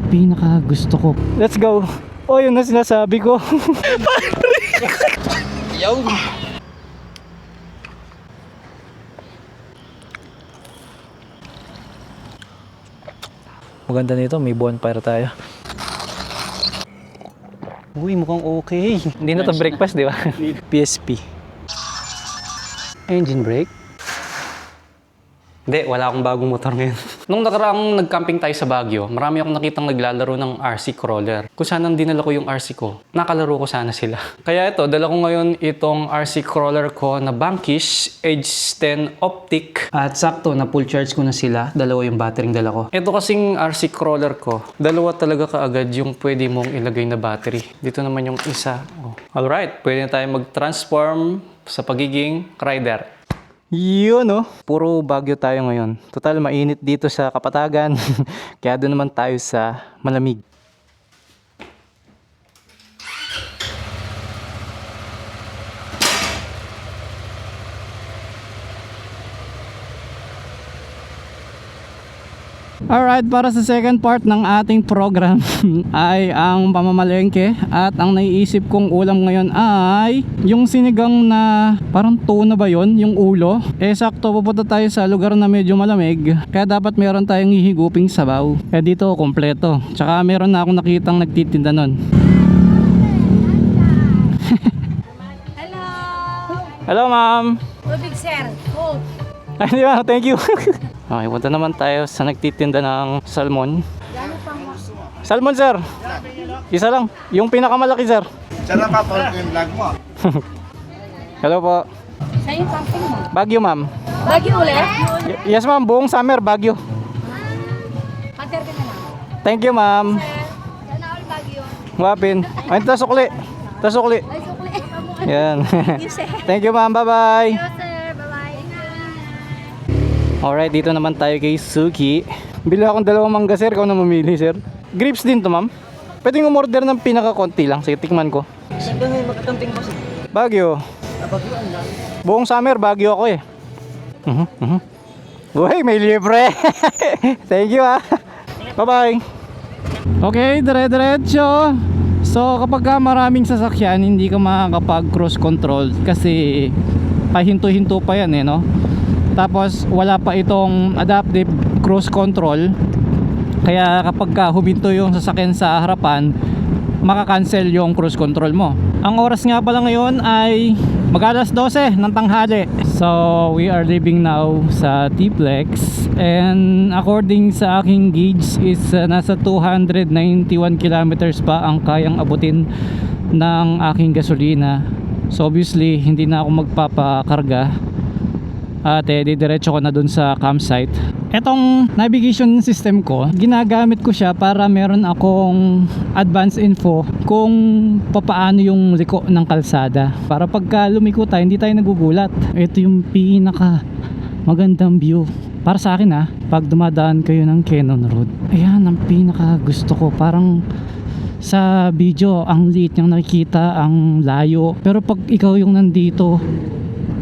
ang pinaka gusto ko. Let's go. Oh, yun na sinasabi ko. Yo. Maganda nito, may bonfire tayo. Uy, mukhang okay. Hindi na to breakfast, di ba? PSP. Engine brake. Hindi, wala akong bagong motor ngayon. Nung nakaraang nag-camping tayo sa Baguio, marami akong nakitang naglalaro ng RC crawler. Kung saan ang dinala ko yung RC ko, nakalaro ko sana sila. Kaya ito, dala ko ngayon itong RC crawler ko na Vanquish Edge 10 Optic. At sakto, na full charge ko na sila. Dalawa yung battery dala ko. Ito kasing RC crawler ko, dalawa talaga kaagad yung pwede mong ilagay na battery. Dito naman yung isa. Oh. Alright, pwede na tayo mag-transform sa pagiging rider. Yun, no? Puro Baguio tayo ngayon. Total, mainit dito sa Kapatagan. Kaya doon naman tayo sa malamig. Alright, para sa second part ng ating program ay ang pamamalengke. At ang naiisip kong ulam ngayon ay yung sinigang na parang tuna ba yun? Yung ulo. Sakto, pupunta tayo sa lugar na medyo malamig. Kaya dapat meron tayong hihiguping sabaw. Dito, kompleto. Tsaka meron na akong nakitang nagtitinda nun. Hello! Hello, ma'am! Tubig, sir. Oh. Ay, di ba? Thank you. Okay, punta naman tayo sa nagtitinda ng salmon. Salmon, sir. Isa lang. Yung pinakamalaki, sir. Sana pa po yung vlog mo. Hello po. Saan yung camping mo? Baguio, ma'am. Baguio ulit? Yes, ma'am. Buong summer, Baguio. Pater ka na lang. Thank you, ma'am. Sana all Baguio. Wapin. Ay, tasukli. Tasukli. Ay, sukli. Yan. Thank you, sir. Thank you, ma'am. Bye-bye. Hello, sir. Bye-bye. Alright, dito naman tayo kay Suki. Bili akong dalawang mangga, sir. Ikaw na mamili, sir. Grapes din to, ma'am. Pwede yung umorder ng pinaka-konti lang. Sige, tikman ko. Saan ba may magkatamping po siya? Baguio. Baguio ang lang. Buong summer, Baguio ako eh. Uy, may libre. Thank you, ah. Bye-bye. Okay, dire-diretso. So, kapag maraming sasakyan, hindi ka makakapag-cruise control kasi pahinto-hinto pa yan eh, no? Tapos wala pa itong adaptive cruise control. Kaya kapag huminto yung sasakyan sa harapan, makakancel yung cruise control mo. Ang oras nga pala ngayon ay mag-alas 12 ng tanghali. So we are leaving now sa T-Plex. And according sa aking gauge is nasa 291 kilometers pa ang kayang abutin ng aking gasolina. So obviously hindi na ako magpapakarga at didiretso ko na dun sa campsite. Etong navigation system ko, ginagamit ko siya para meron akong advance info kung papaano yung liko ng kalsada, para pagka lumiko tayo hindi tayo nagugulat. Ito yung pinaka magandang view para sa akin pag dumadaan kayo ng Cannon Road. Ayan ang pinaka gusto ko. Parang sa video ang liit niyang nakikita, ang layo, pero pag ikaw yung nandito,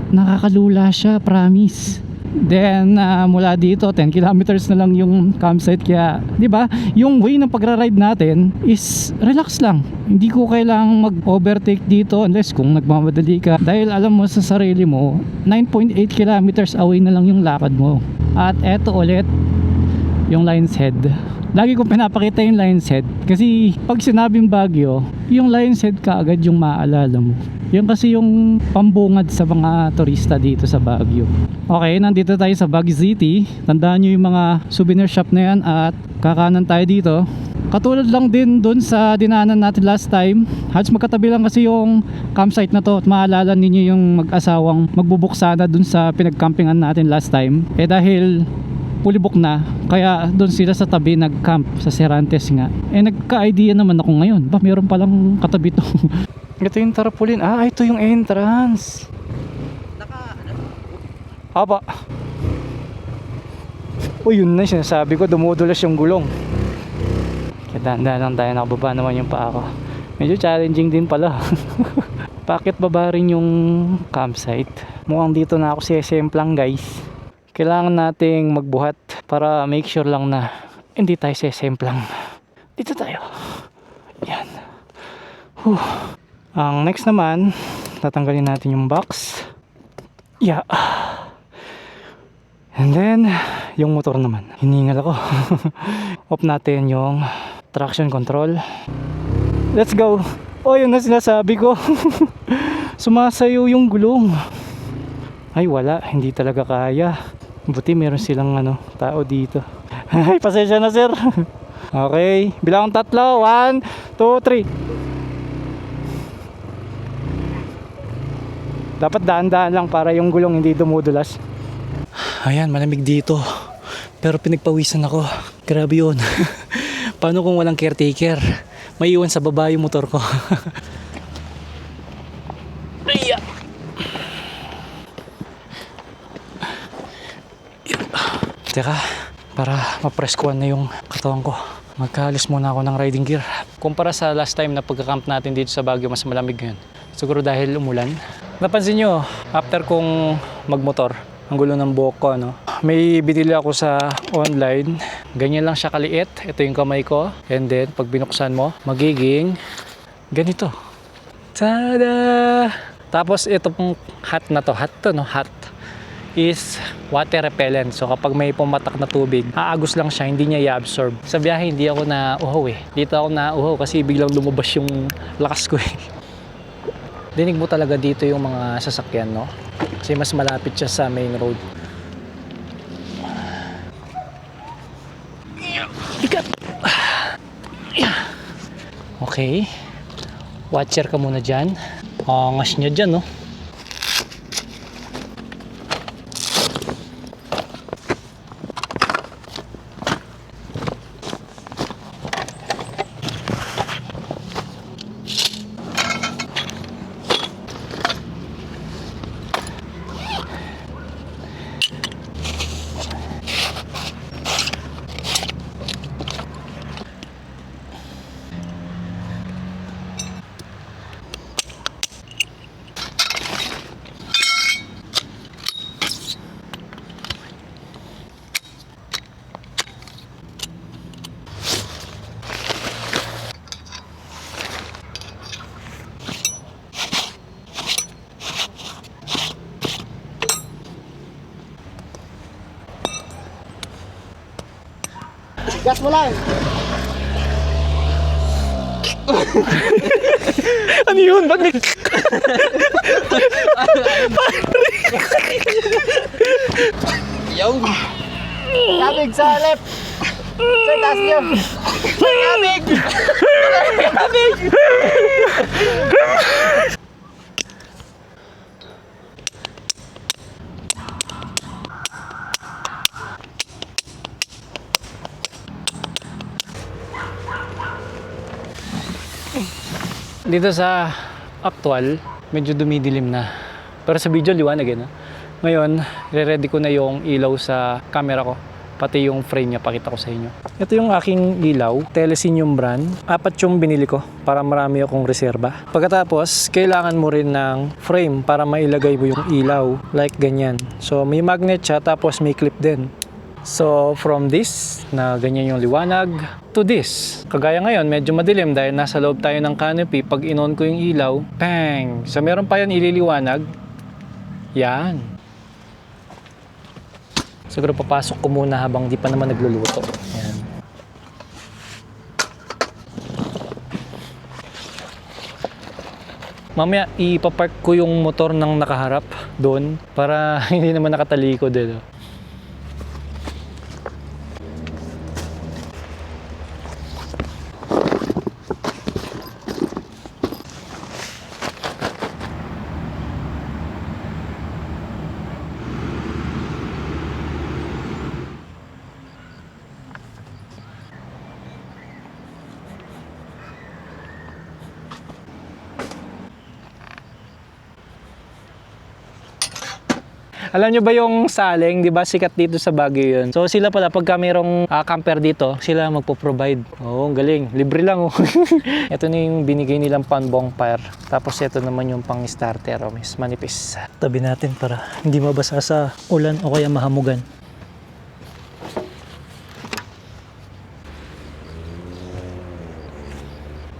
nakakalula siya, promise. Then mula dito 10 kilometers na lang yung campsite. Kaya 'di ba, yung way ng pagra-ride natin is relax lang. Hindi ko kailangang mag-overtake dito unless kung nagmamadali ka, dahil alam mo sa sarili mo 9.8 kilometers away na lang yung lakad mo. At eto ulit yung Lion's Head. Lagi kong pinapakita yung Lion's Head kasi pag sinabing Baguio, yung Lion's Head kaagad yung maaalala mo. Yan kasi yung pambungad sa mga turista dito sa Baguio. Okay, nandito tayo sa Baguio City. Tandaan nyo yung mga souvenir shop na yan at kakanan tayo dito. Katulad lang din dun sa dinaanan natin last time. Halos magkatabi lang kasi yung campsite na to. At maalala ninyo yung mag-asawang magbubuksana dun sa pinagcampingan natin last time. Dahil fully book na, kaya doon sila sa tabi nag-camp sa Serantes nga. Nagka-idea naman ako ngayon, ba meron palang katabi to. Ito yung tarpaulin. Ito yung entrance. Haba. Yun na sinasabi ko, dumudulas yung gulong. Kaya dahan-dahan lang tayo, nakababa naman yung paa ko. Medyo challenging din pala. Bakit baba rin yung campsite? Mukhang dito na ako sesemplang, guys. Kailangan nating magbuhat para make sure lang na hindi tayo sesemplang. Dito tayo. Yan. Ang next naman, tatanggalin natin yung box. Yeah. And then, yung motor naman. Hiningal ako. Off natin yung traction control. Let's go. Oh, yun na sinasabi ko. Sumasayo yung gulong. Ay, wala. Hindi talaga kaya. Buti meron silang tao dito. Ay, pasensya na, sir. Okay. Bilang 3. 1, 2, 3. Dapat daan-daan lang para yung gulong hindi dumudulas. Ayan, malamig dito. Pero pinagpawisan ako. Grabe yun. Paano kung walang caretaker? May iwan sa baba yung motor ko. Iya. Teka, para mapreskuhan na yung katawan ko. Magkaalis muna ako ng riding gear. Kumpara sa last time na pagka-camp natin dito sa Baguio, mas malamig ngayon. Siguro dahil umulan. Napansin nyo, after kong magmotor, ang gulo ng buhok ko, may binili ako sa online. Ganyan lang siya kaliit. Ito yung kamay ko. And then, pag binuksan mo, magiging ganito. Tada! Tapos, ito pong hat na to. Hat is water repellent. So, kapag may pumatak na tubig, aagos lang siya. Hindi niya i-absorb. Sa biyahe, hindi ako na-uhaw eh. Dito ako na-uhaw kasi biglang lumabas yung lakas ko eh. Dinig mo talaga dito yung mga sasakyan, no? Kasi mas malapit siya sa main road. Ikat! Okay. Watcher ka muna dyan. Angas niya dyan, no? Gas mo lang. Ano yun? Ba't Yung kabig sa left. Sa taas niyo. Kabig. Kabig. Dito sa actual, medyo dumidilim na. Pero sa video, liwanag eh. Ngayon, re-ready ko na yung ilaw sa camera ko. Pati yung frame niya, pakita ko sa inyo. Ito yung aking ilaw, Telesin yung brand. 4 yung binili ko para marami akong reserba. Pagkatapos, kailangan mo rin ng frame para mailagay mo yung ilaw. Like ganyan. So, may magnet siya, tapos may clip din. So, from this, na ganyan yung liwanag, to this. Kagaya ngayon, medyo madilim dahil nasa loob tayo ng canopy. Pag in-on ko yung ilaw, bang! So, meron pa yan ililiwanag. Yan. Siguro papasok ko muna habang di pa naman nagluluto. Yan. Mamaya, ipapark ko yung motor ng nakaharap doon para hindi naman nakatalikod eh. Alam nyo ba yung Saling, di ba sikat dito sa Baguio yun? So sila pala, pagka mayroong camper dito, sila magpo-provide. Oo, galing. Libre lang oh. Ito na yung binigay nilang pan bonfire. Tapos ito naman yung pang starter, oh, mas manipis. Tabi natin para hindi mabasa sa ulan o kaya mahamugan.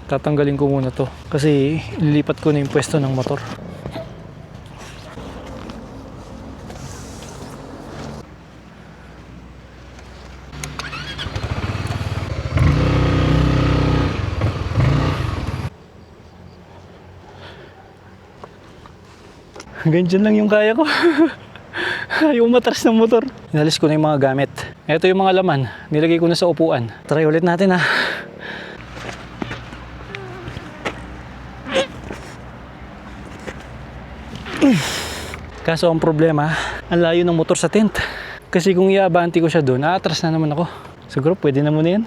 tatanggalin ko muna to kasi lilipat ko na yung pwesto ng motor. Ganyan lang yung kaya ko. Ayaw matras ng motor. Inalis ko na yung mga gamit. Ito yung mga laman. Nilagay ko na sa upuan. Try ulit natin ha. Kaso ang problema, ang layo ng motor sa tent. Kasi kung iabanti ko siya doon, aatras na naman ako. Siguro pwede na muna yan.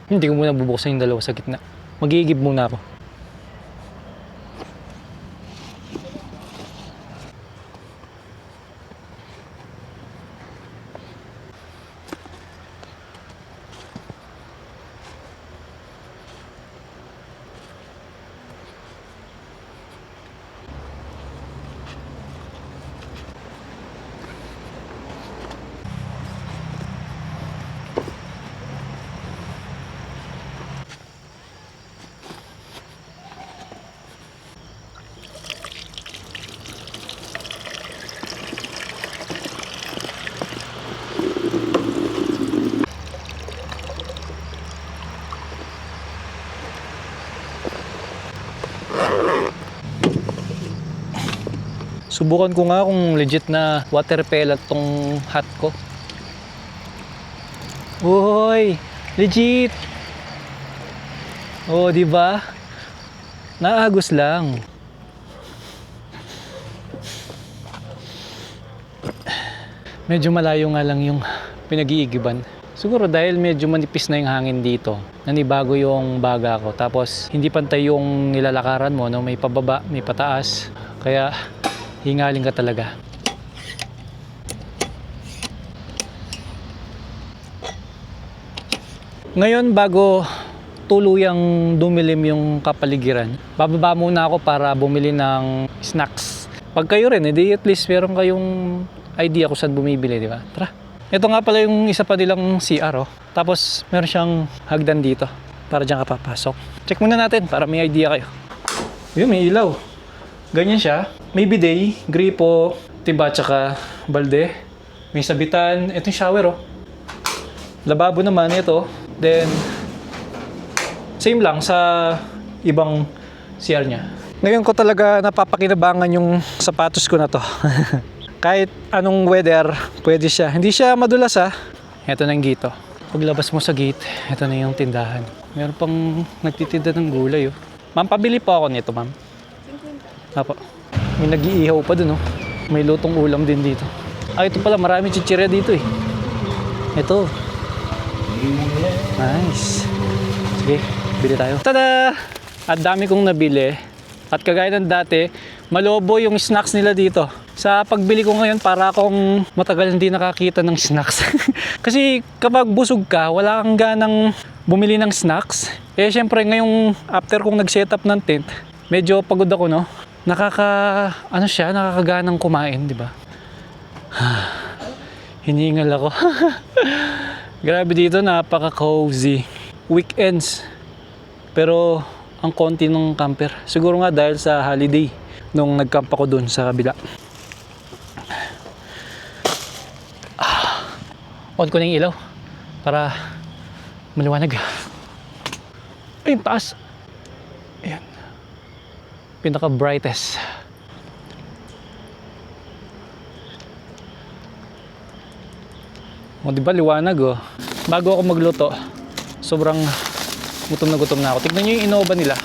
Hindi ko muna bubuksan yung dalawa sa gitna. Mag-iigib muna ako. Subukan ko nga kung legit na water pellet tong hat ko. Uy, legit. Oh, di ba? Naagos lang. Medyo malayo nga lang yung pinag-iigiban. Siguro dahil medyo manipis na yung hangin dito. Nanibago yung baga ko. Tapos hindi pantay yung nilalakaran mo, no? May pababa, may pataas. Kaya hingaling ka talaga. Ngayon, bago tuluyang dumilim yung kapaligiran, bababa muna ako para bumili ng snacks. Pag kayo rin, edi at least meron kayong idea kung saan bumibili, di ba? Tara. Ito nga pala yung isa pa nilang CR, oh. Tapos meron siyang hagdan dito para diyan ka papasok. Check muna natin para may idea kayo. Yun, may ilaw. Ganyan siya. May bidet, gripo, timba, tsaka balde. May sabitan. Ito yung shower, oh. Lababo naman ito. Then, same lang sa ibang CR niya. Ngayon ko talaga napapakinabangan yung sapatos ko na to. Kahit anong weather, pwede siya. Hindi siya madulas, ha. Ito na yung gate, oh. Paglabas mo sa gate, ito na yung tindahan. Meron pang nagtitinda ng gulay, oh. Ma'am, pabili po ako nito, ma'am. 50. Apo. May nag-iihaw pa dun, oh. May lutong ulam din dito. Ah, ito pala, marami chichirya dito, eh. Ito. Nice. Sige, bili tayo. Tada! At dami kong nabili. At kagaya ng dati, malobo yung snacks nila dito. Sa pagbili ko ngayon, para akong matagal hindi nakakita ng snacks. Kasi kapag busog ka, wala kang ganang bumili ng snacks. Eh, syempre, ngayong after kong nag-setup ng tent, medyo pagod ako, no? Nakakaganang kumain, di ba? Hiningal ako. Grabe dito, napaka-cozy. weekends. Pero ang konti ng camper. Siguro nga dahil sa holiday nung nagcamp ako dun sa kabila. On ko na yung ilaw para maliwanag. Ay, yung taas. Ayan. Pinaka brightest. O, diba liwanag oh. Bago ako magluto, sobrang gutom na ako. Tignan nyo yung inoba nila.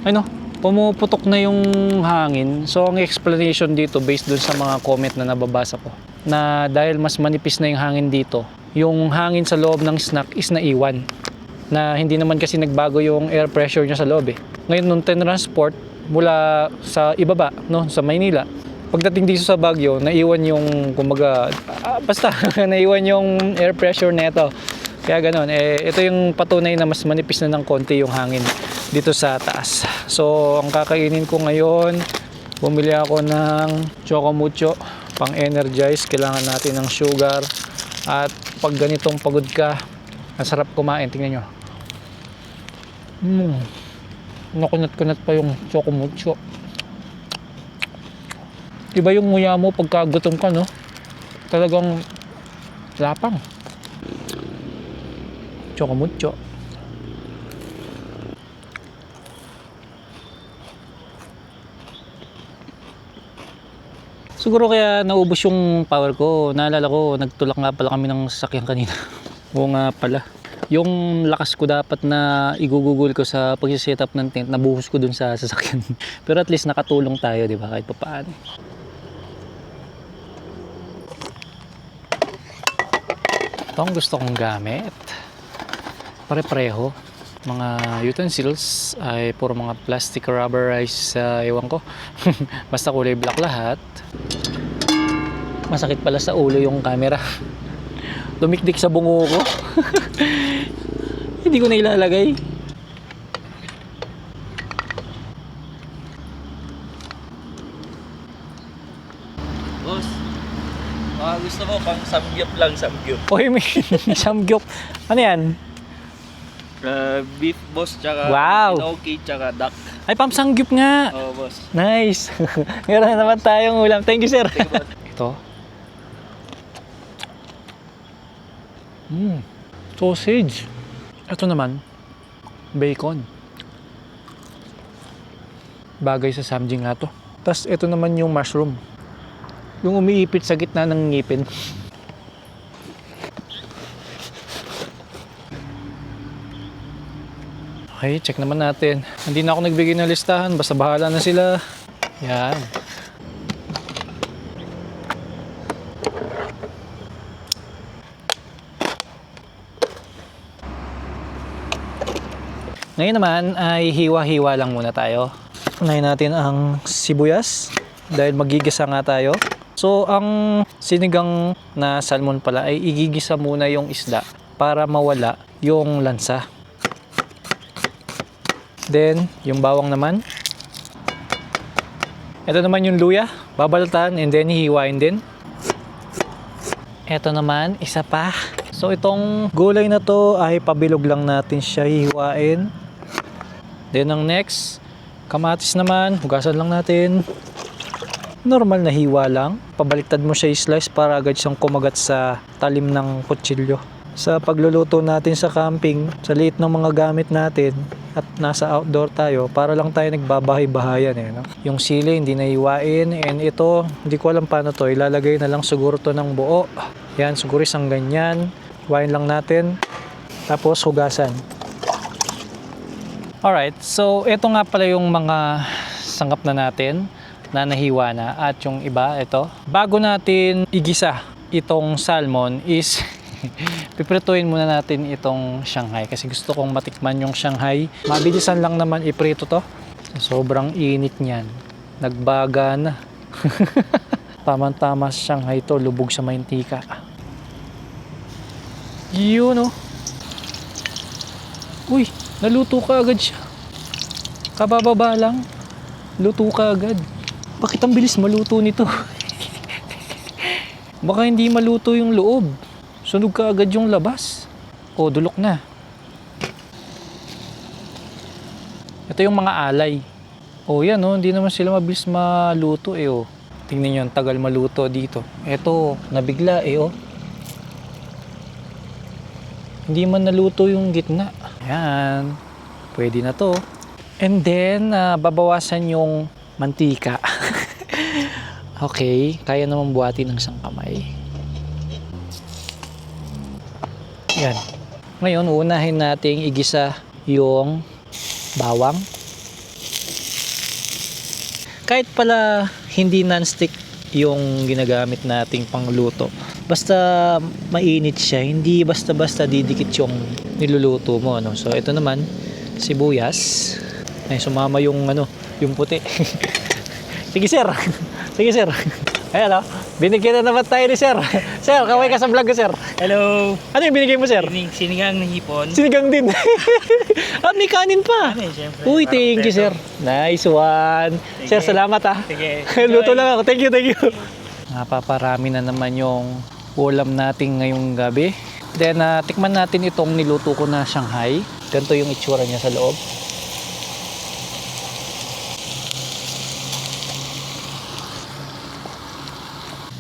Ay no, pumuputok na yung hangin. So ang explanation dito based dun sa mga comment na nababasa ko, na dahil mas manipis na yung hangin dito, yung hangin sa loob ng snack is naiwan. Na hindi naman kasi nagbago yung air pressure niya sa loob eh. Ngayon nung transport mula sa ibaba, no, sa Maynila, pagdating dito sa Baguio, naiwan yung, kumbaga, basta, naiwan yung air pressure neto. Kaya ganun, ito yung patunay na mas manipis na ng konti yung hangin dito sa taas. So, ang kakainin ko ngayon, bumili ako ng Choco Mucho, pang energize. Kailangan natin ng sugar. At pag ganitong pagod ka, ang sarap kumain, tingnan nyo. Nakunat-kunat pa yung Choco Mucho. Iba yung nguya mo pagka gutom ka, no? Talagang lapang. Choco Mucho. Siguro kaya naubos yung power ko. Naalala ko, nagtulak nga pala kami ng sasakyan kanina. Oo nga pala. Yung lakas ko dapat na igugugol ko sa pag-set up ng tent, nabuhos ko dun sa sasakyan. Pero at least nakatulong tayo, di ba? Kahit pa paano. Ito ang gusto kong gamit. Pare-pareho. Mga utensils ay puro mga plastic rubberized, ewan ko. Basta kulay black lahat. Masakit pala sa ulo yung camera. Dumikdik sa bungo ko. Hindi ko na ilalagay. Boss, gusto mo pang samgyup lang, samgyup. Oy, may samgyup. Ano yan? Beef, boss, tsaka Wow. inoki, tsaka duck. Ay, pamsangyup nga. Oo, boss. Nice. Meron na naman tayong ulam. Thank you, sir. Ito. Sausage. Ito naman, bacon. Bagay sa samjing nga to. Tapos ito naman yung mushroom. Yung umiipit sa gitna ng ngipin. Okay, check naman natin. Hindi na ako nagbigay ng listahan. Basta bahala na sila. Yan. Ngayon naman ay hiwa-hiwa lang muna tayo. Unahin natin ang sibuyas dahil magigisa nga tayo. So ang sinigang na salmon pala ay igigisa muna yung isda para mawala yung lansa. Then yung bawang naman. Ito naman yung luya, babalatan and then hihiwain din. Ito naman, isa pa. So itong gulay na to ay pabilog lang natin siya hihiwain. Then ang next, kamatis naman, hugasan lang natin. Normal na hiwa lang. Pabaliktad mo siya i-slice para agad siyang kumagat sa talim ng kutsilyo. Sa pagluluto natin sa camping, sa liit ng mga gamit natin at nasa outdoor tayo, para lang tayo nagbabahay-bahayan no? Yung sili hindi na hiwain, and ito, hindi ko alam paano to, ilalagay na lang siguro to ng buo. Yan, siguro isang ganyan. Hiwain lang natin, tapos hugasan. Alright, so ito nga pala yung mga sangkap na natin na nahiwa na, at yung iba, ito. Bago natin igisa itong salmon is piprituin muna natin itong Shanghai kasi gusto kong matikman yung Shanghai. Mabilisan lang naman iprito to. Sobrang init niyan. Nagbaga na. Tama-tama sa Shanghai to, lubog sa mantika. Yun oh. Uy, naluto ka agad siya. Kabababa lang. Luto ka agad. Bakit ang bilis maluto nito? Baka hindi maluto yung loob. Sunog ka agad yung labas. O, dulok na. Ito yung mga alay. Oh, yan oh, hindi naman sila mabilis maluto eh oh. Tingnan nyo, ang tagal maluto dito. Ito, nabigla eh oh. Hindi man naluto yung gitna. Yan. Pwede na to. And then, babawasan yung mantika. Okay, kaya naman buhatin ng isang kamay. Yan. Ngayon, unahin nating igisa yung bawang. Kahit pala hindi non-stick yung ginagamit nating pangluto, basta mainit siya, hindi basta-basta didikit yung niluluto mo, ano. So ito naman, sibuyas. Ay, sumama yung yung puti. Sige sir. Sige sir. Ayan o. Binigyan na naman tayo ni sir. Sir, kaway ka sa vlog ko sir. Hello! Ano yung binigay mo sir? Sinigang na hipon. Sinigang din. At may kanin pa. Siyempre. Uy, thank you sir. Nice one. Sir, salamat ah. Sige. Luto lang ako. Thank you, thank you. Napaparami na naman yung ulam natin ngayong gabi. Then, tikman natin itong niluto ko na Shanghai. Ganito yung itsura niya sa loob.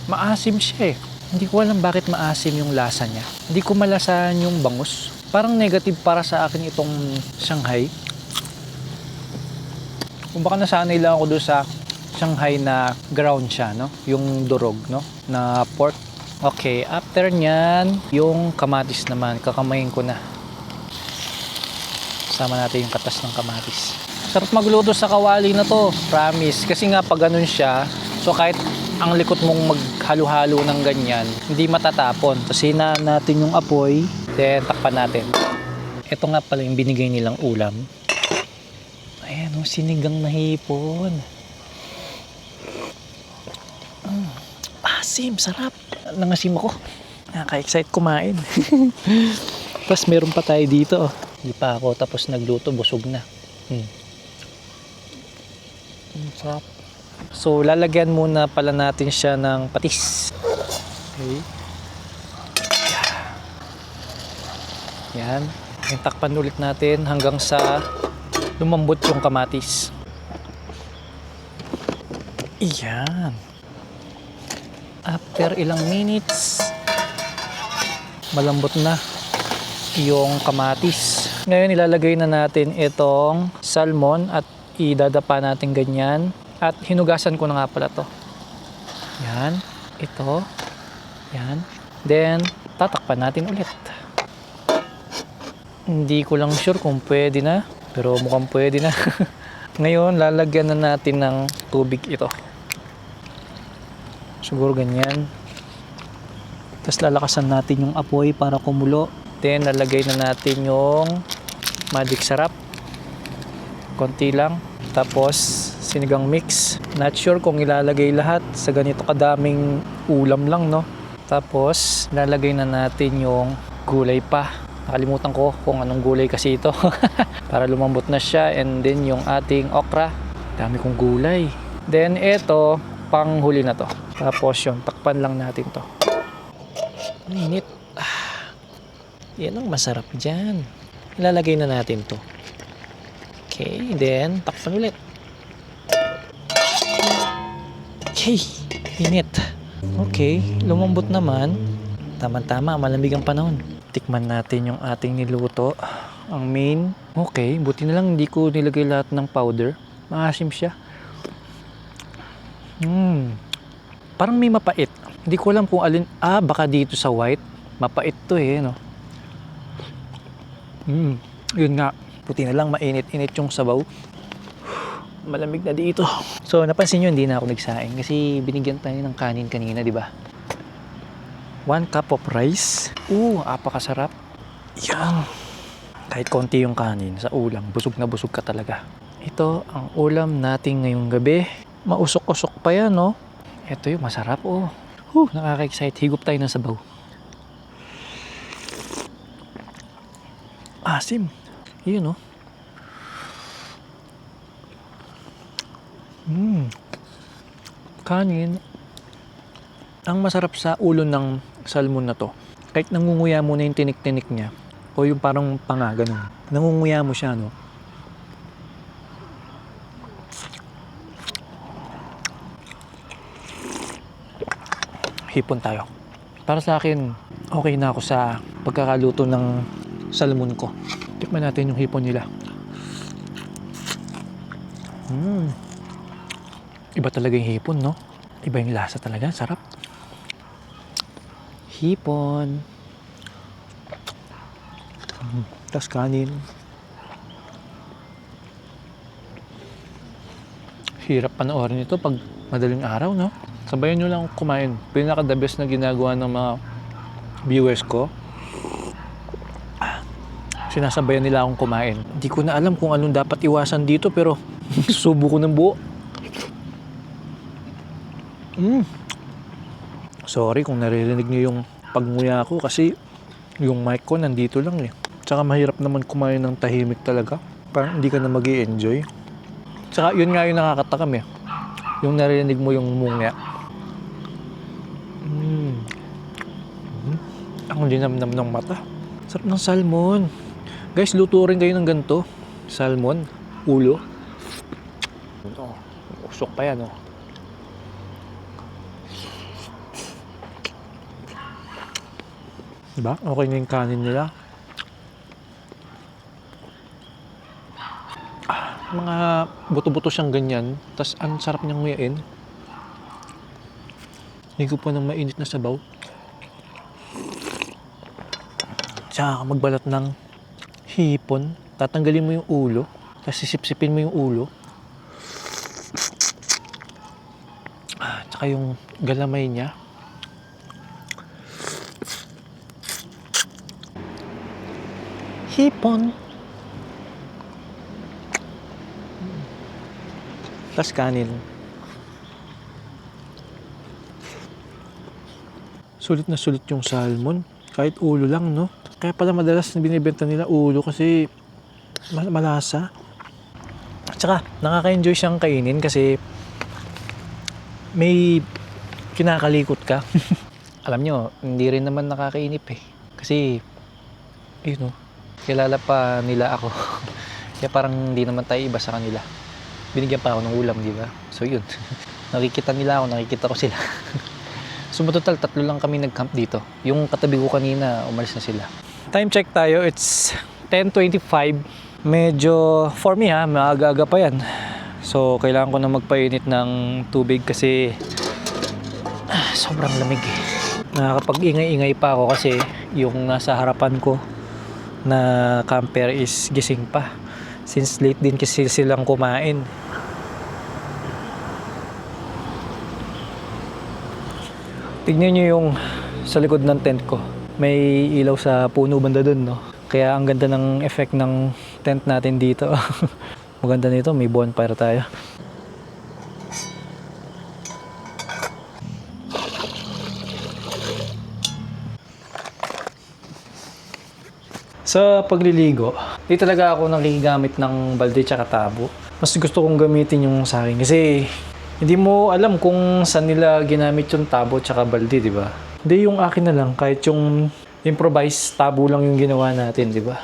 Maasim siya eh. Hindi ko alam bakit maasim yung lasa niya. Hindi ko malasahan yung bangus. Parang negative para sa akin itong Shanghai. Kung baka nasanay lang ako doon sa Shanghai na ground siya, no? Yung durog, no? Na pork. Okay, after nyan, yung kamatis naman, kakamayin ko na. Sama natin yung katas ng kamatis. Sarap magluto sa kawali na to, promise. Kasi nga pag ganun siya, so kahit ang likot mong maghalo-halo ng ganyan, hindi matatapon. So sinaan natin yung apoy, then takpan natin. Ito nga pala yung binigay nilang ulam. Ayan o, sinigang na hipon. Asim, sarap. Nangasim ako. Nakaka-excite kumain. Tapos meron pa tayo dito. Hindi pa ako tapos nagluto, busog na. Sarap. So, lalagyan muna pala natin siya ng patis. Okay. Yan. Yan. Takpan ulit natin hanggang sa lumambot yung kamatis. Yan. After ilang minutes, malambot na yung kamatis. Ngayon, ilalagay na natin itong salmon at idadapa natin ganyan. At hinugasan ko na nga pala to. Yan. Ito. Yan. Then, tatakpan natin ulit. Hindi ko lang sure kung pwede na. Pero mukhang pwede na. Ngayon, lalagyan na natin ng tubig ito. Siguro ganyan. Tapos lalakasan natin yung apoy para kumulo. Then, lalagay na natin yung magic sarap. Konti lang. Tapos, sinigang mix. Not sure kung ilalagay lahat sa ganito kadaming ulam lang, no? Tapos, lalagay na natin yung gulay pa. Nakalimutan ko kung anong gulay kasi ito. Para lumambot na siya. And then, yung ating okra. Dami kong gulay. Then, ito, panghuli na to. Tapos, yung takpan lang natin to. Init. Yan ang masarap dyan. Ilalagay na natin to. Okay, then takpan ulit. Okay, init. Okay, lumambot naman. Tama-tama, malamig ang panahon. Tikman natin yung ating niluto. Ang main. Okay, buti na lang hindi ko nilagay lahat ng powder. Maasim siya. Parang may mapait. Hindi ko alam kung alin. Baka dito sa white. Mapait to eh, no? Yun nga. Puti na lang, mainit-init yung sabaw. Malamig na dito. So, napansin nyo, hindi na ako nagsaing kasi binigyan tayo ng kanin kanina, di ba? 1 cup of rice. Apakasarap. Yan. Kahit konti yung kanin sa ulam, busog na busog ka talaga. Ito ang ulam natin ngayong gabi. Mausok-usok pa yan, no? Ito yung masarap, oh. Nakaka-excite. Higop tayo ng sabaw. Asim. Yun, oh. Kanin. Ang masarap sa ulo ng salmon na to. Kahit nangunguya mo na yung tinik-tinik niya. O yung parang panga, ganun. Nangunguya mo siya, no? hipon tayo. Para sa akin, okay na ako sa pagkakaluto ng salmon ko. Tikman natin yung hipon nila. Iba talaga yung hipon, no? Iba yung lasa talaga, sarap. Hipon. Tas kanin. Hirap panoorin ito pag madaling araw, no? Sabayan nyo lang kumain. Pinaka-the best na ginagawa ng mga viewers ko. Sinasabayan nila akong kumain. Hindi ko na alam kung anong dapat iwasan dito pero susubo ko ng buo. Sorry kung naririnig nyo yung pagnguya ko kasi yung mic ko nandito lang eh. Tsaka mahirap naman kumain ng tahimik talaga. Parang hindi ka na mag-i-enjoy. Tsaka yun nga yung nakakatakam eh. Yung naririnig mo yung mungya. Ang linamnam ng mata. Sarap ng salmon. Guys, luto rin kayo ng ganito. Salmon, ulo. Oh, usok pa yan oh. Diba? Okay na yung kanin nila. Mga buto-buto siyang ganyan. Tapos ang sarap niyang nguyain. Higo po ng mainit na sabaw. Tsaka magbalat ng hipon. Tatanggalin mo yung ulo. Tapos sisipsipin mo yung ulo. Tsaka yung galamay niya. Hipon. Tapos kanin. Sulit na sulit yung salmon. Kahit ulo lang, no? Kaya pala madalas binibenta nila ulo kasi malasa. At saka, nakaka-enjoy siyang kainin kasi may kinakalikot ka. Alam nyo, hindi rin naman nakakainip eh. Kasi, yun no, kilala pa nila ako. Kaya parang hindi naman tayo iba sa kanila. Binigyan pa ako ng ulam, di ba? So yun, nakikita nila ako, nakikita ko sila. So total, 3 lang kami nag-camp dito. Yung katabi ko kanina, umalis na sila. Time check tayo, it's 10:25. Medyo, for me ha, maaga-aga pa yan. So kailangan ko na magpainit ng tubig kasi sobrang lamig eh. Nakakapag-ingay-ingay pa ako kasi yung nasa harapan ko na camper is gising pa. Since late din kasi silang kumain. Tignan nyo yung sa likod ng tent ko. May ilaw sa puno banda dun, no? Kaya ang ganda ng effect ng tent natin dito. Maganda nito, may bonfire tayo. Sa pagliligo, di talaga ako nakigamit ng balde tsaka tabo. Mas gusto kong gamitin yung sa akin kasi hindi mo alam kung saan nila ginamit yung tabo tsaka balde, di ba? Hindi, yung akin na lang, kahit yung improvise tabo lang yung ginawa natin, di ba?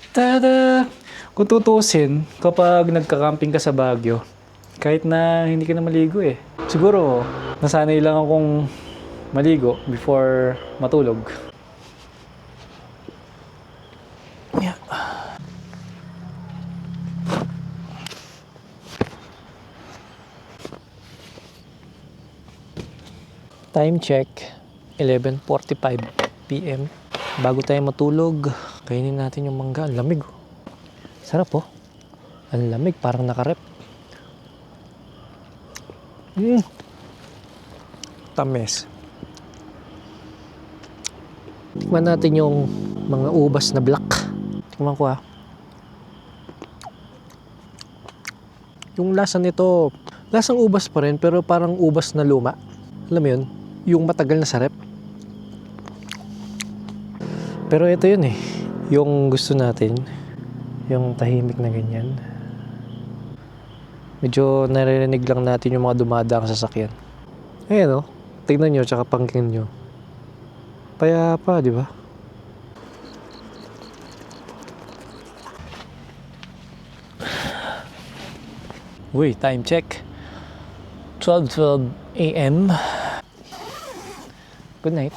Tada! Kung tutusin, kapag nagka-camping ka sa Baguio, kahit na hindi ka na maligo eh. Siguro, nasanay lang akong maligo before matulog. Yeah. Time check, 11:45 PM. Bago tayo matulog, kainin natin yung mangga. Ang lamig. Sarap oh. Ang lamig, parang nakarep. Tamis. Tikman natin yung mga ubas na black. Tikman ko ah. Yung lasa nito, lasang ubas pa rin pero parang ubas na luma. Alam mo yun? Yung matagal na sarap. Pero ito yun eh. Yung gusto natin. Yung tahimik na ganyan. Medyo naririnig lang natin yung mga dumadaang sasakyan. Ayan oh. Tignan nyo tsaka pangkin nyo. Payapa, di ba? Uy, time check. 12:12 a.m. Good night.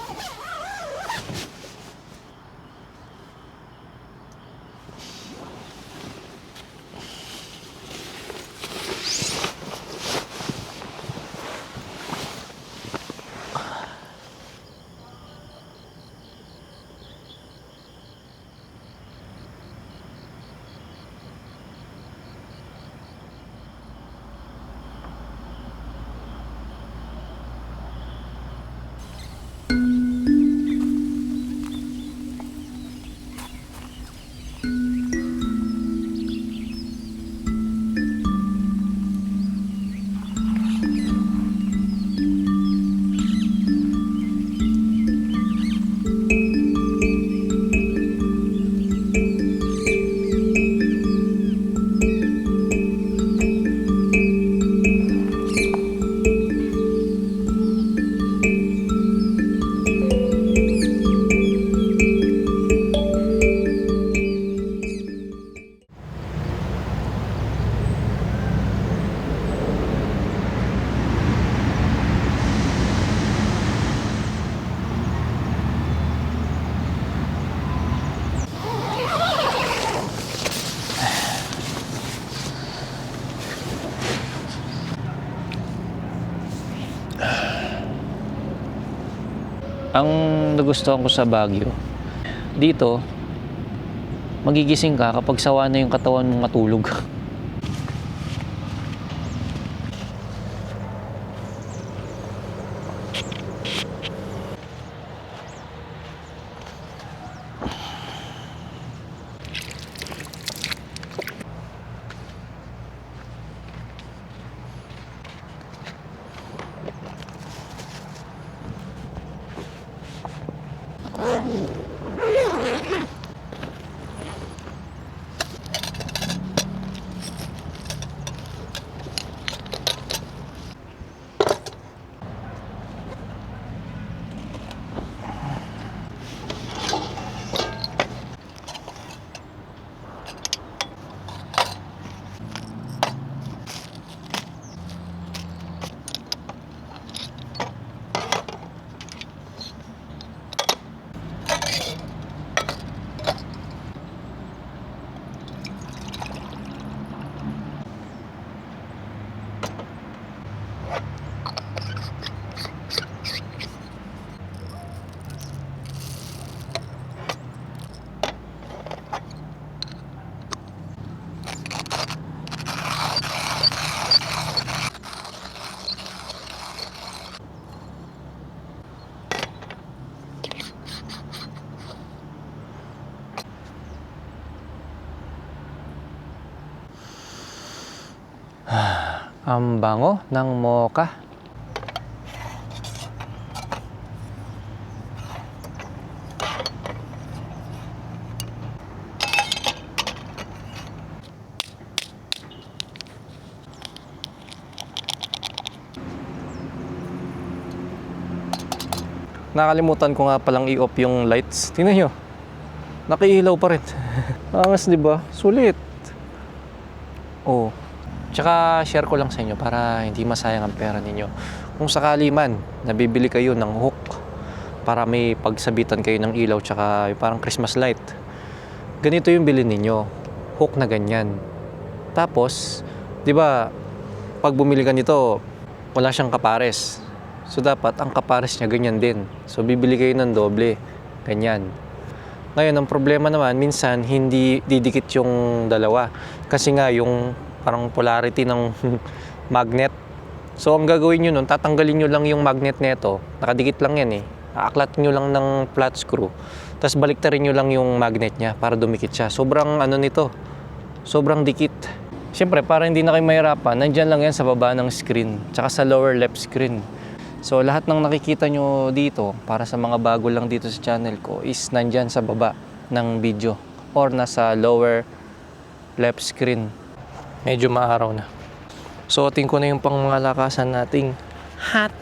Ang nagustuhan ko sa Baguio, dito, magigising ka kapag sawa na yung katawan mong matulog. Ang bango ng mocha. Nakalimutan ko nga palang i-off yung lights. Tingnan nyo. Nakiilaw pa rin. Angas, di ba? Sulit. Oh. Tsaka share ko lang sa inyo para hindi masayang ang pera ninyo. Kung sakali man, nabibili kayo ng hook para may pagsabitan kayo ng ilaw tsaka parang Christmas light. Ganito yung bilhin ninyo. Hook na ganyan. Tapos, di ba, pag bumili ka nito, wala siyang kapares. So dapat ang kapares niya ganyan din. So bibili kayo ng doble. Ganyan. Ngayon, ang problema naman, minsan hindi didikit yung dalawa. Kasi nga yung parang polarity ng magnet. So ang gagawin nyo nun, tatanggalin nyo lang yung magnet nito. Nakadikit lang yan eh. Aaklat nyo lang ng flat screw. Tapos baliktarin nyo lang yung magnet niya para dumikit siya. Sobrang ano nito, sobrang dikit. Siyempre, para hindi na kayo mahirapan, nandyan lang yan sa baba ng screen. Tsaka sa lower left screen. So lahat ng nakikita nyo dito, para sa mga bago lang dito sa channel ko, is nandyan sa baba ng video. Or nasa lower left screen. Medyo maaraw na. Suotin ko na yung pangmalakasan nating hat.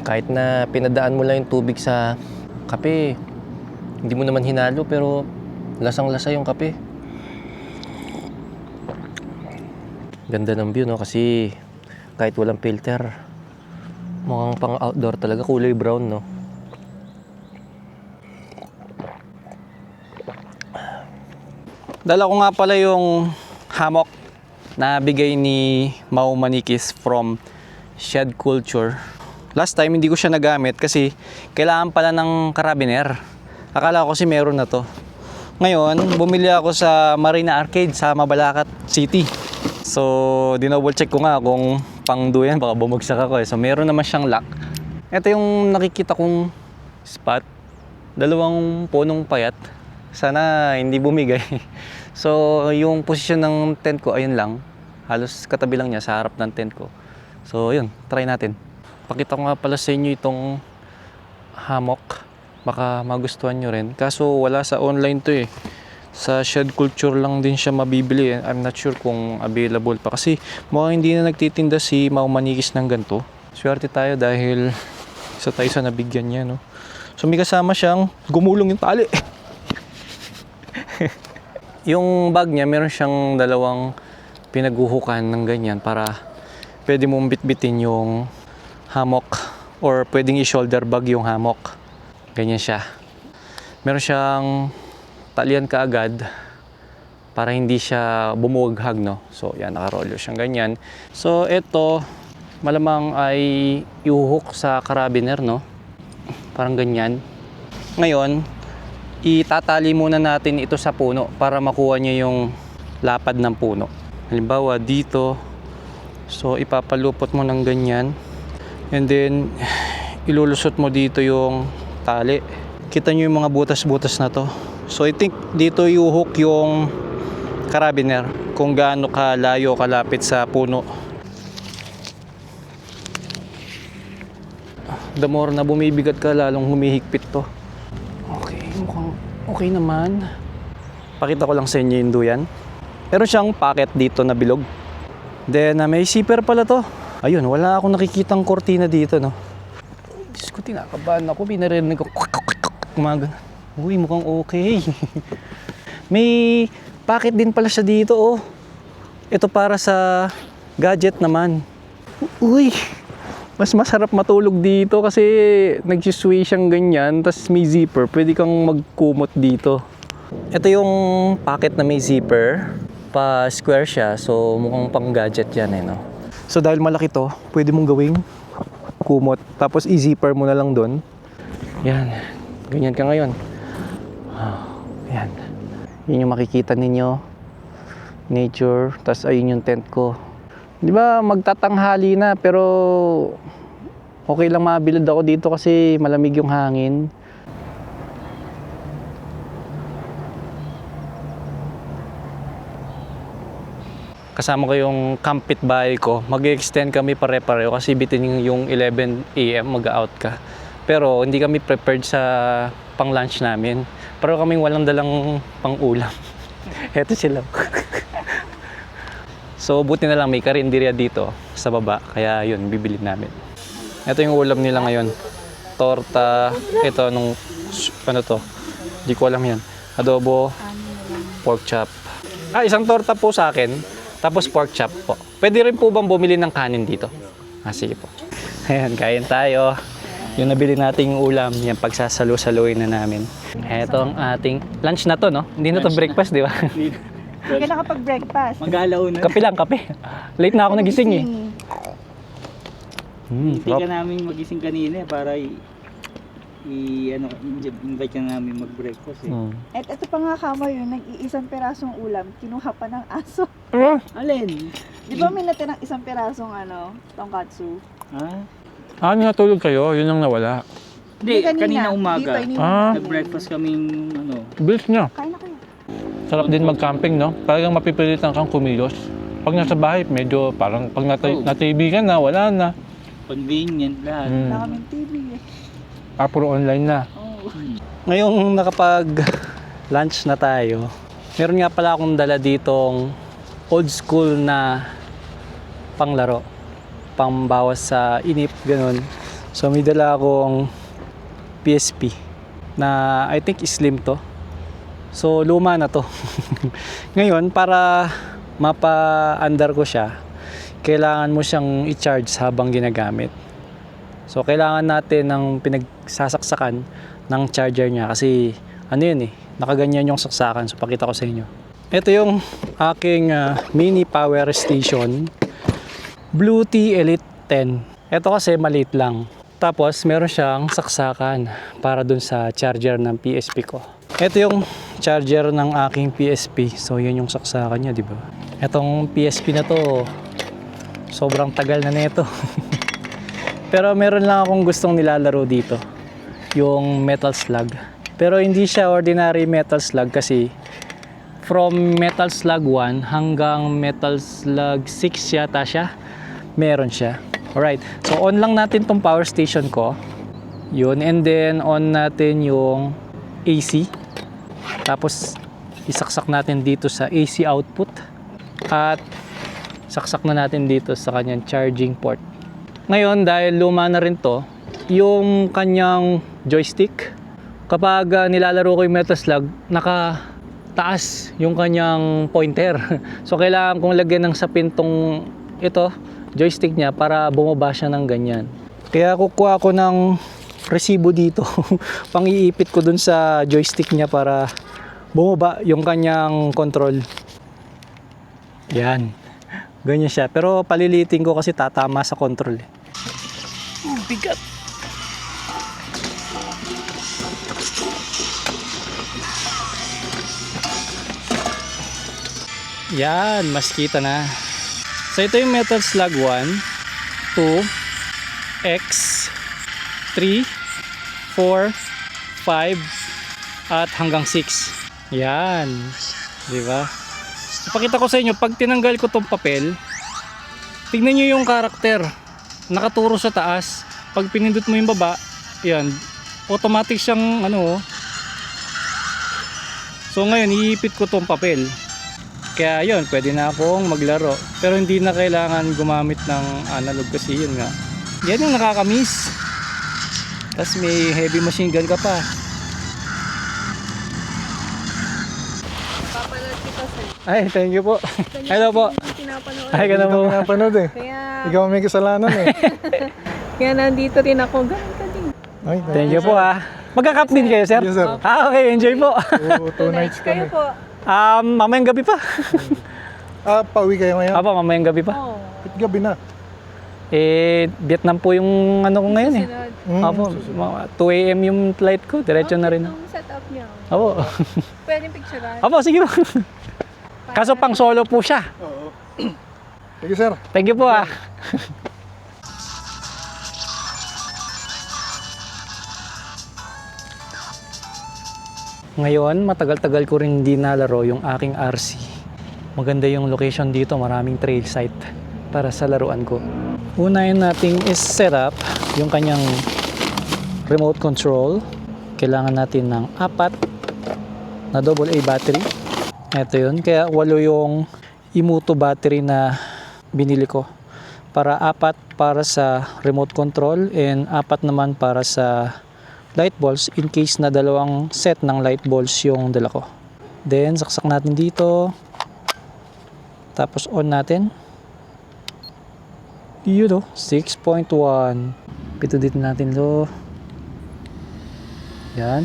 Kahit na pinadaan mo lang yung tubig sa kape, hindi mo naman hinalo pero lasang-lasa yung kape. Ganda ng view, no? Kasi kahit walang filter, mukhang pang outdoor talaga, kulay brown, no? Dala ko nga pala yung hammock na bigay ni Mau Manikis from Shed Culture. Last time hindi ko siya nagamit kasi kailangan pala ng karabiner. Akala ko kasi meron na to. Ngayon, bumili ako sa Marina Arcade sa Mabalacat City. So, dinouble check ko nga kung pang duyan, baka bumagsak ako eh. So, meron naman siyang lock. Ito yung nakikita kong spot. 2 punong payat. Sana hindi bumigay. So, yung posisyon ng tent ko, ayun lang. Halos katabi lang niya sa harap ng tent ko. So, yun, try natin. Pakita ko nga pala sa inyo itong hammock. Baka magustuhan nyo rin. Kaso wala sa online to eh. Sa Shed Culture lang din siya mabibili. I'm not sure kung available pa. Kasi mukhang hindi na nagtitinda si Mau Manikis ng ganito. Swerte tayo dahil isa tayo sa nabigyan niya, no? So may kasama siyang gumulong yung tali. Yung bag niya, meron siyang 2 pinaguhukan ng ganyan para pwede mong bitbitin yung hammock or pwedeng i-shoulder bag yung hammock. Ganyan siya. Meron siyang talian kaagad para hindi siya bumuwaghag, no? So, yan, nakarolyo siyang ganyan. So, ito, malamang ay iuhook sa karabiner, no? Parang ganyan. Ngayon, itatali muna natin ito sa puno para makuha niya yung lapad ng puno. Halimbawa, dito. So, ipapalupot mo ng ganyan. And then, ilulusot mo dito yung tali. Kita nyo yung mga butas-butas na to. So, I think dito iuhook yung karabiner kung gaano kalayo kalapit sa puno. The more na bumibigat ka, lalong humihigpit to. Okay, mukhang okay naman. Pakita ko lang sa inyo yung duyan. Meron siyang packet dito na bilog. Then, may zipper pala to. Ayun, wala akong nakikitang kortina dito, no? Diyos ko, tinakabahan ako. Pinarinig ko. Umaga. Uy, mukhang okay. May packet din pala siya dito, oh. Ito para sa gadget naman. Uy, mas masarap matulog dito kasi nag-sway siyang ganyan. Tapos may zipper. Pwede kang magkumot dito. Ito yung packet na may zipper. Pa square siya. So, mukhang pang gadget yan, eh, no? So dahil malaki to, pwede mong gawing kumot. Tapos i-zipper mo na lang doon. Yan. Ganyan ka ngayon. Yan. Yun yung makikita ninyo. Nature. Tapos ayun yung tent ko. Di ba magtatanghali na pero okay lang mabilad ako dito kasi malamig yung hangin. Kasama ko yung campit bahay ko. Mag-extend kami pare-pareho kasi bitin yung 11 AM mag-out ka. Pero hindi kami prepared sa pang-lunch namin. Pero kaming walang dalang pang-ulam. Eto sila. So buti na lang may karinderya dito sa baba. Kaya yun, bibili namin. Ito yung ulam nila ngayon. Torta. Ito nung ano to. Hindi ko alam yan. Adobo. Pork chop. Isang torta po sa akin. Tapos pork chop po. Pwede rin po bang bumili ng kanin dito? Sige po. Ayan, kain tayo. Yung nabili nating ulam, yan pagsasalo-saluin na namin. Ito ang ating lunch na to, no? Hindi na to breakfast, di ba? Hindi ka nakapag-breakfast. Mag-alaw na. Kape lang, kape. Late na ako nagising eh. Hindi ka namin magising kanina para invite ka namin mag-breakfast eh. At ito pa nga kama yun, nag-iisang perasong ulam, kinuha pa ng aso. Alin? Di ba may natirang isang perasong tonkatsu? Natulog kayo? Yun ang nawala. Hindi, kanina umaga. Dito, Nag-breakfast kaming Bilis niya. Kain na kayo. Sarap din mag-camping, no? Talagang mapipilitan kang kumilos. Pag nasa bahay, medyo parang pag na-TV ka na, wala na. convenient lahat. Wala kaming TV eh. Puro online na. Oh. Ngayong nakapag-lunch na tayo, meron nga pala akong dala ditong old school na panglaro. Pambawas sa inip, ganun. So may dala akong PSP na I think slim to. So luma na to. Ngayon para mapa-andar ko siya, kailangan mo siyang i-charge habang ginagamit. So kailangan natin ng pinagsasaksakan ng charger niya kasi ano yun nakaganyan yung saksakan. So pakita ko sa inyo. Ito yung aking mini power station, Bluetooth Elite 10. Ito kasi maliit lang. Tapos meron siyang saksakan para dun sa charger ng PSP ko. Ito yung charger ng aking PSP. So yun yung saksakan niya, di ba? Itong PSP na to, sobrang tagal na nito. Pero meron lang akong gustong nilalaro dito, yung Metal Slug. Pero hindi siya ordinary Metal Slug kasi from Metal Slug 1 hanggang Metal Slug 6 yata siya, meron siya. Alright, so on lang natin tong power station ko. Yun, and then on natin yung AC. Tapos isaksak natin dito sa AC output. At saksak na natin dito sa kanyang charging port. Ngayon, dahil luma na rin to, yung kanyang joystick, kapag nilalaro ko yung Metal Slug, nakataas yung kanyang pointer. So kailangan kong lagyan ng sapin tong ito, joystick niya para bumaba siya ng ganyan. Kaya kukuha ko ng resibo dito. Pang-iipit ko dun sa joystick niya para bumaba yung kanyang control. Yan. Ganyan siya. Pero palilitin ko kasi tatama sa control. Bigat. Yan. Mas kita na. So ito yung Metal Slug 1, 2, X, 3, 4, 5, at hanggang 6. Yan. Diba? Ipakita ko sa inyo, pag tinanggal ko tong papel, tignan nyo yung karakter. Nakaturo sa taas. Pag pinindot mo yung baba, yan, automatic siyang ano. So ngayon, iipit ko tong papel. Kaya yun, pwede na akong maglaro. Pero hindi na kailangan gumamit ng analog kasi yun nga. Yan yung nakakamiss. Tapos may heavy machine gun ka pa. Papanood kita sir. Ay, thank you po. Hello po. Pinapanood. Ay, ka na po. Napanood eh. Kaya, Ikaw may kasalanan eh. kaya nandito rin ako. Ganun ka din. Ay, Thank you po Magka-cup din kayo, sir? Yes, sir. Okay, enjoy po. 2 nights Kayo kami. po. Mamayang gabi pa. Pauwi kayo ngayon? Apo, mamayang gabi pa. Oh, Ba't gabi na? Vietnam po yung ano ko ngayon eh. sunod. Apo, 2 AM yung flight ko. Diretso na rin. Ang setup niya. Apo. Pwede picturean. Apo, sige po. Kaso pang solo po siya. Oo. Sige sir. Thank you po Ngayon, matagal-tagal ko rin hindi nalaro yung aking RC. Maganda yung location dito, maraming trail site para sa laruan ko. Unahin natin is set up yung kanyang remote control. Kailangan natin ng 4 na AA battery. Ito yun, kaya 8 yung Imuto battery na binili ko. Para 4 para sa remote control and 4 naman para sa light bulbs in case na 2 set ng light bulbs yung dala ko. Then saksak natin dito. Tapos on natin. Yun 6.1. Pito dito natin Yan.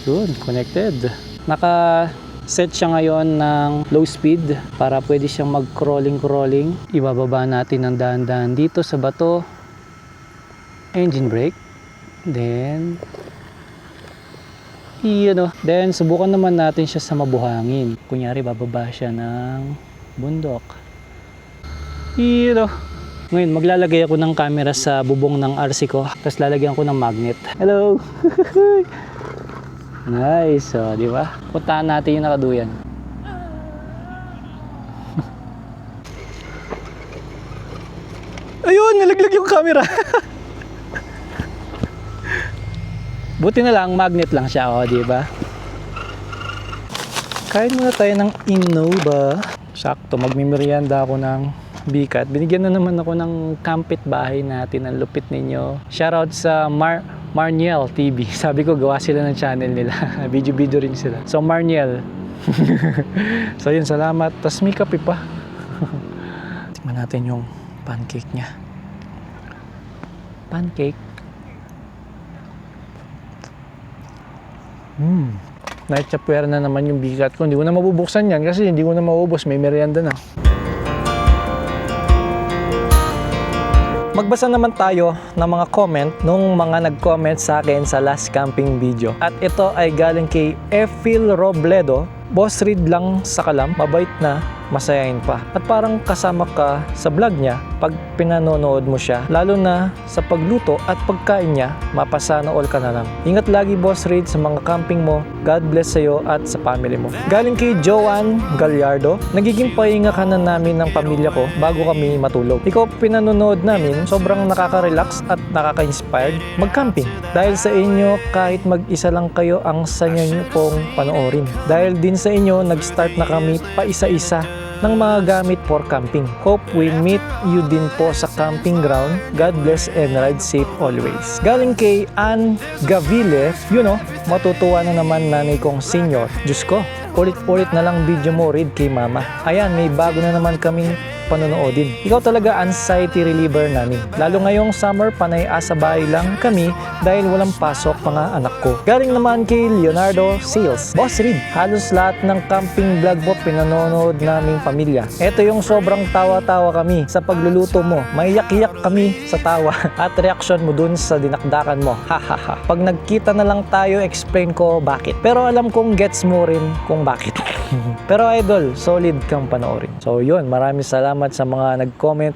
Yun, connected. Naka-set siya ngayon ng low speed para pwede siyang mag-crawling. Ibababa natin ng dahan-dahan dito sa bato. Engine brake. Then then subukan naman natin siya sa mabuhangin. Kunyari bababa siya ng bundok. Ngayon maglalagay ako ng camera sa bubong ng RC ko. Tapos lalagyan ko ng magnet. Hello. Nice, di ba? Puntahan natin yung nakaduyan. Ayun, nalaglag yung camera. Buti na lang, magnet lang siya, di ba? Kain muna tayo ng Innova. Sakto, magmimerienda ako ng Bikat. Binigyan na naman ako ng kampit bahay natin. Ang lupit ninyo. Shoutout sa Marniel TV. Sabi ko, gawa sila ng channel nila. Video-video rin sila. So, Marniel. So, yun. Salamat. Tas may kape pa. Tingnan natin yung pancake niya. Pancake. Naitsapwera na naman yung bigat ko. Hindi ko na mabubuksan yan kasi hindi ko na maubos. May merienda na. Magbasa naman tayo ng mga comment nung mga nag-comment sa akin sa last camping video. At ito ay galing kay Efil Robledo. Boss read lang sa kalam, mabait na, masayahin pa. At parang kasama ka sa vlog niya pag pinanonood mo siya. Lalo na sa pagluto at pagkain niya, mapasana all ka na lang. Ingat lagi Boss Reid sa mga camping mo. God bless sa'yo at sa family mo. Galing kay Joanne Gallardo, nagiging pahinga ka na namin ng pamilya ko bago kami matulog. Ikaw pinanonood namin, sobrang nakaka-relax at nakaka-inspired mag-camping. Dahil sa inyo, kahit mag-isa lang kayo ang sanya niyo pong panoorin. Dahil din sa inyo, nag-start na kami pa isa-isa ng mga gamit for camping. Hope we meet you din po sa camping ground. God bless and ride safe always. Galing kay Ann Gavile, matutuwa na naman nanay kong senior. Diyos ko, ulit-ulit na lang video mo, read kay mama. Ayan, may bago na naman kaming panonoodin. Ikaw talaga anxiety reliever namin. Lalo ngayong summer, panay asa bahay lang kami dahil walang pasok mga anak ko. Galing naman kay Leonardo Sales. Boss Reid, halos lahat ng camping vlog mo pinanonood naming pamilya. Ito yung sobrang tawa-tawa kami sa pagluluto mo. Maiyak-iyak kami sa tawa at reaksyon mo dun sa dinakdakan mo. Hahaha. Pag nagkita na lang tayo, explain ko bakit. Pero alam kong gets mo rin kung bakit. Pero idol, solid kang panoorin. So yun, maraming salamat sa mga nag-comment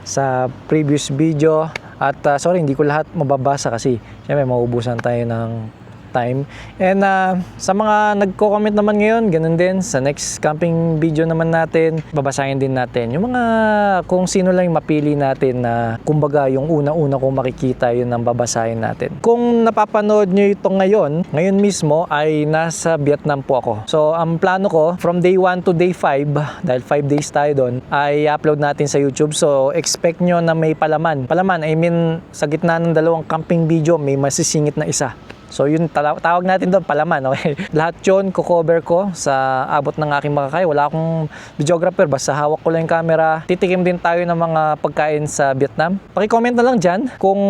sa previous video. At sorry, hindi ko lahat mababasa kasi syempre mauubusan tayo ng time. And sa mga nagko-comment naman ngayon, ganun din sa next camping video naman natin, babasahin din natin yung mga kung sino lang yung mapili natin na kumbaga yung una-una kong makikita, yun ang babasahin natin. Kung napapanood nyo ito ngayon mismo ay nasa Vietnam po ako. So ang plano ko from day 1 to day 5, dahil 5 days tayo doon, ay upload natin sa YouTube. So expect nyo na may palaman. Palaman, I mean sa gitna ng dalawang camping video may masisingit na isa. So yun, tawag natin doon palaman, okay? Lahat yun, kukover ko sa abot ng aking makakaya. Wala akong videographer, basta hawak ko lang yung camera. Titikim din tayo ng mga pagkain sa Vietnam. Paki-comment na lang dyan kung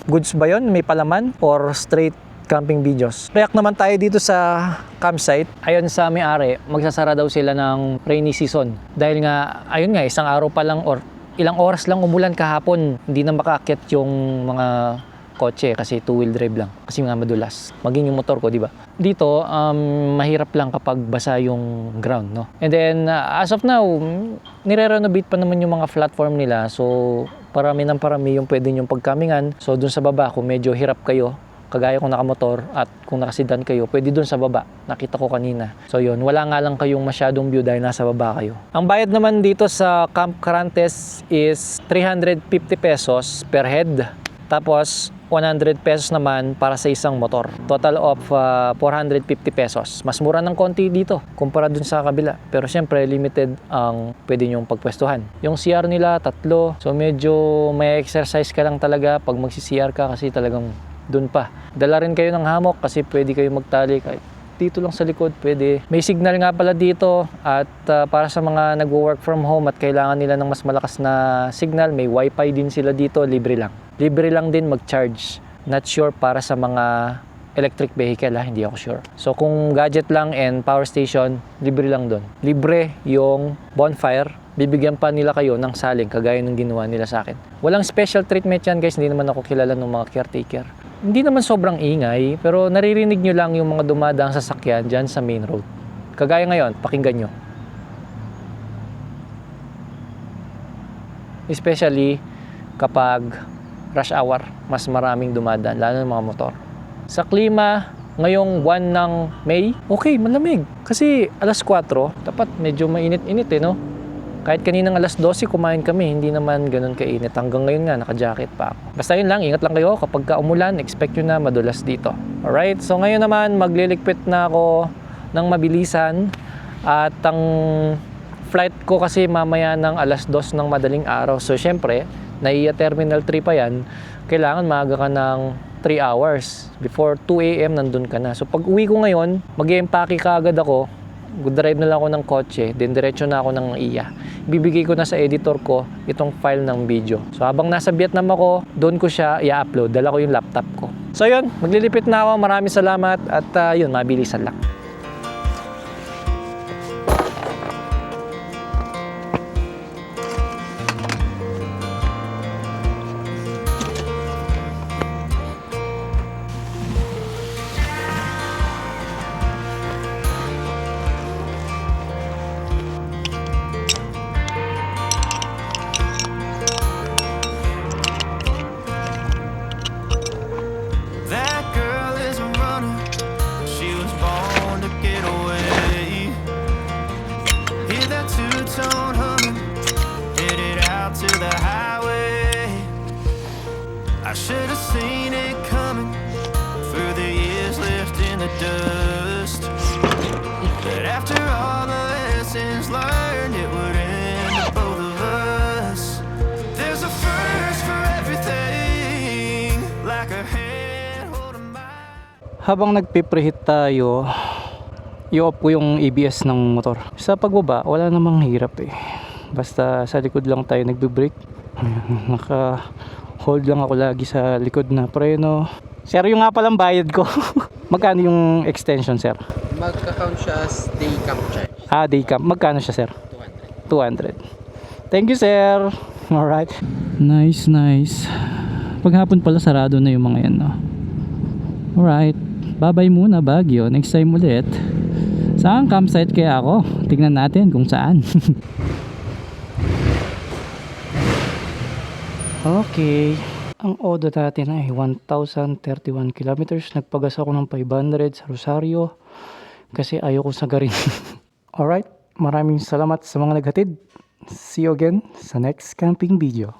goods ba yun, may palaman, or straight camping videos. React naman tayo dito sa campsite. Ayon sa may-ari, magsasara daw sila ng rainy season. Dahil nga, ayun nga, isang araw pa lang or ilang oras lang umulan kahapon. Hindi na makaakyat yung mga kotse kasi two-wheel drive lang kasi nga madulas maging yung motor ko, di ba? Dito mahirap lang kapag basa yung ground, no? And then as of now nire-renovate pa naman yung mga platform nila, so parami yung pwede yung pagkamingan. So dun sa baba kung medyo hirap kayo, kagaya kung nakamotor at kung nakasidan kayo, pwede dun sa baba. Nakita ko kanina. So yun, wala nga lang kayong masyadong view dahil nasa baba kayo. Ang bayad naman dito sa Camp Carantes is 350 pesos per head. Tapos 100 pesos naman para sa isang motor. Total of 450 pesos. Mas mura ng konti dito kumpara dun sa kabila. Pero syempre limited ang pwede nyong pagpwestuhan. Yung CR nila, 3. So medyo may exercise ka lang talaga pag magsi-CR ka kasi talagang dun pa. Dala rin kayo ng hammock kasi pwede kayo magtali kahit dito lang sa likod, pwede. May signal nga pala dito at para sa mga nagwo-work from home at kailangan nila ng mas malakas na signal, may wifi din sila dito, libre lang. Libre lang din mag-charge. Not sure para sa mga electric vehicle, hindi ako sure. So kung gadget lang and power station, libre lang doon. Libre yung bonfire, bibigyan pa nila kayo ng saling kagaya ng ginawa nila sa akin. Walang special treatment yan guys, hindi naman ako kilala ng mga caretaker. Hindi naman sobrang ingay, pero naririnig nyo lang yung mga dumadaang sasakyan dyan sa main road. Kagaya ngayon, pakinggan nyo. Especially kapag rush hour, mas maraming dumadaan, lalo ng mga motor. Sa klima, ngayong buwan ng May, okay, malamig. Kasi alas 4, dapat medyo mainit-init no? Kahit kaninang alas 12 kumain kami, hindi naman ganun kainit. Hanggang ngayon nga, naka-jacket pa ako. Basta yun lang, ingat lang kayo. Kapag umulan, expect nyo na madulas dito. Alright, so ngayon naman, magliligpit na ako ng mabilisan. At ang flight ko kasi mamaya ng 2:00 ng madaling araw. So syempre, naiya Terminal 3 pa yan, kailangan maaga ka ng 3 hours. Before 2 a.m. nandun ka na. So pag uwi ko ngayon, mag-empake ka agad ako, drive na lang ako ng kotse, then diretso na ako ng iya. Bibigay ko na sa editor ko itong file ng video. So habang nasa Vietnam ako, doon ko siya i-upload. Dala ko yung laptop ko. So yun, maglilipit na ako. Maraming salamat at yun, mabilisan lang. That girl is a runner. She was born to get away. Hear that two-tone humming, headed out to the highway. I should have seen it coming through the years left in the dust. But after all the lessons learned, it would end with both of us. There's a first for everything, like a hand holding my. Habang nagpipreheat tayo, i-off ko yung ABS ng motor. Sa pagbaba, wala namang hirap eh. Basta sa likod lang tayo nagbe-brake. Naka-hold lang ako lagi sa likod na preno. Sir, yung nga palang bayad ko. Magkano yung extension, sir? Magka-count siya as day camp charge. Day camp. Magkano siya, sir? 200. 200. Thank you, sir. Alright. Nice, nice. Paghapon pala sarado na yung mga yan, no? Alright. Bye-bye muna, Baguio. Next time ulit. Saan campsite kaya ako? Tignan natin kung saan. Okay. Ang odo natin ay 1,031 kilometers. Nagpagas ako ng 500 sa Rosario kasi ayoko sagarin. Alright. Maraming salamat sa mga naghatid. See you again sa next camping video.